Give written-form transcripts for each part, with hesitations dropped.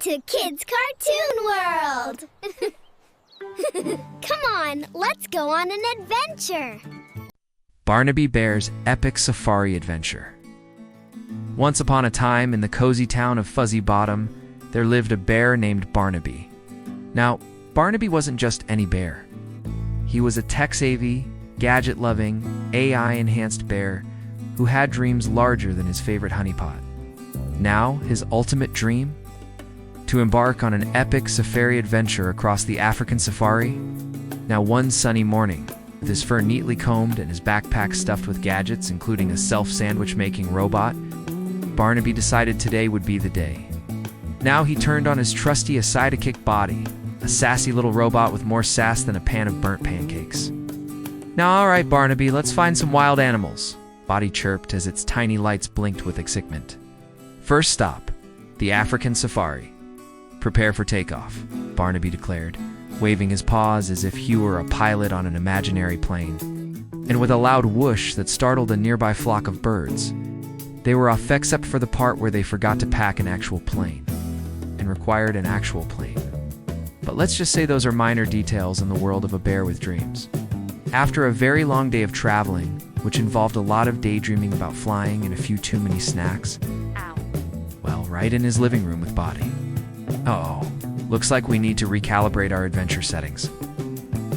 to Kids Cartoon World! Come on, let's go on an adventure! Barnaby Bear's Epic Safari Adventure. Once upon a time, in the cozy town of Fuzzy Bottom, there lived a bear named Barnaby. Now, Barnaby wasn't just any bear. He was a tech-savvy, gadget-loving, AI-enhanced bear who had dreams larger than his favorite honeypot. Now, his ultimate dream? To embark on an epic safari adventure across the African safari. Now, one sunny morning, with his fur neatly combed and his backpack stuffed with gadgets, including a self-sandwich-making robot, Barnaby decided today would be the day. Now he turned on his trusty sidekick Botty, a sassy little robot with more sass than a pan of burnt pancakes. Now, all right, Barnaby, let's find some wild animals, Botty chirped as its tiny lights blinked with excitement. First stop, the African safari. Prepare for takeoff, Barnaby declared, waving his paws as if he were a pilot on an imaginary plane. And with a loud whoosh that startled a nearby flock of birds, they were off except for the part where they forgot to pack an actual plane, and required an actual plane. But let's just say those are minor details in the world of a bear with dreams. After a very long day of traveling, which involved a lot of daydreaming about flying and a few too many snacks, well, right in his living room with Botty. Uh-oh, looks like we need to recalibrate our adventure settings.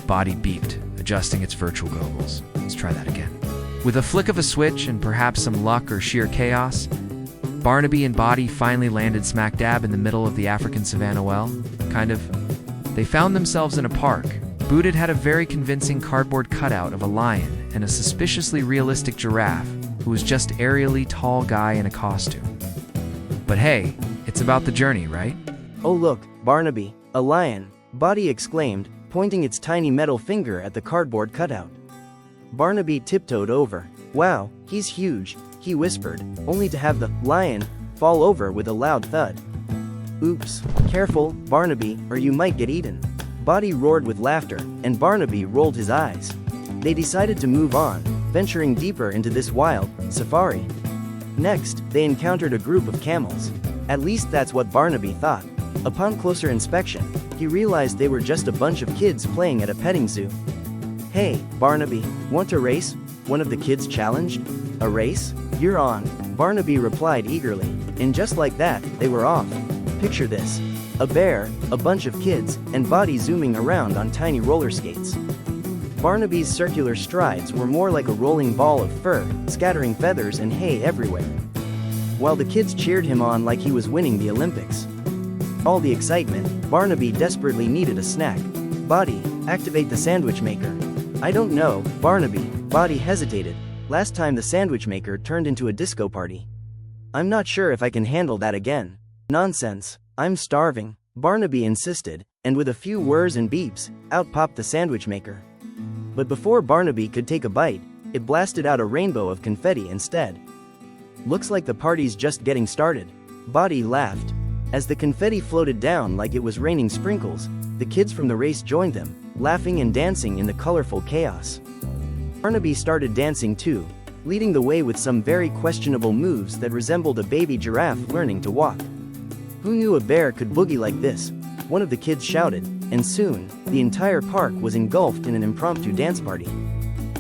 Botty beeped, adjusting its virtual goggles. Let's try that again. With a flick of a switch and perhaps some luck or sheer chaos, Barnaby and Botty finally landed smack dab in the middle of the African savanna. They found themselves in a park. Booted had a very convincing cardboard cutout of a lion and a suspiciously realistic giraffe who was just aerially tall guy in a costume. But hey, it's about the journey, right? Oh look, Barnaby, a lion, Botty exclaimed, pointing its tiny metal finger at the cardboard cutout. Barnaby tiptoed over. Wow, he's huge, he whispered, only to have the lion fall over with a loud thud. Oops, careful, Barnaby, or you might get eaten. Botty roared with laughter, and Barnaby rolled his eyes. They decided to move on, venturing deeper into this wild safari. Next, they encountered a group of camels. At least that's what Barnaby thought. Upon closer inspection, he realized they were just a bunch of kids playing at a petting zoo. Hey, Barnaby, want a race? One of the kids challenged. A race? You're on, Barnaby replied eagerly, and just like that, they were off. Picture this. A bear, a bunch of kids, and Botty zooming around on tiny roller skates. Barnaby's circular strides were more like a rolling ball of fur, scattering feathers and hay everywhere. While the kids cheered him on like he was winning the Olympics. All the excitement, Barnaby desperately needed a snack. Botty, activate the sandwich maker. I don't know, Barnaby, Botty hesitated. Last time the sandwich maker turned into a disco party. I'm not sure if I can handle that again. Nonsense, I'm starving, Barnaby insisted, and with a few whirs and beeps, out popped the sandwich maker. But before Barnaby could take a bite, it blasted out a rainbow of confetti instead. Looks like the party's just getting started, Botty laughed. As the confetti floated down like it was raining sprinkles, the kids from the race joined them, laughing and dancing in the colorful chaos. Barnaby started dancing too, leading the way with some very questionable moves that resembled a baby giraffe learning to walk. Who knew a bear could boogie like this? One of the kids shouted, and soon, the entire park was engulfed in an impromptu dance party.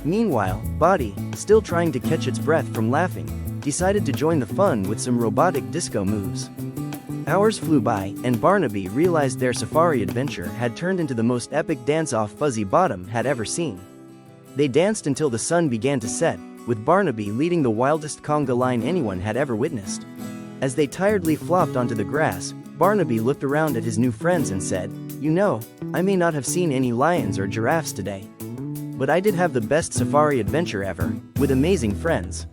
Meanwhile, Botty, still trying to catch its breath from laughing, decided to join the fun with some robotic disco moves. Hours flew by, and Barnaby realized their safari adventure had turned into the most epic dance-off Fuzzy Bottom had ever seen. They danced until the sun began to set, with Barnaby leading the wildest conga line anyone had ever witnessed. As they tiredly flopped onto the grass, Barnaby looked around at his new friends and said, "You know, I may not have seen any lions or giraffes today. But I did have the best safari adventure ever, with amazing friends."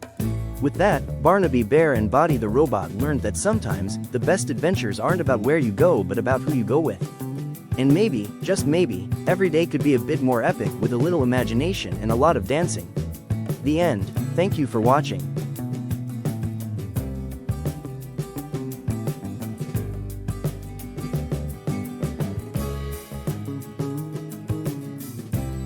With that, Barnaby Bear and Botty the robot learned that sometimes, the best adventures aren't about where you go but about who you go with. And maybe, just maybe, every day could be a bit more epic with a little imagination and a lot of dancing. The end. Thank you for watching.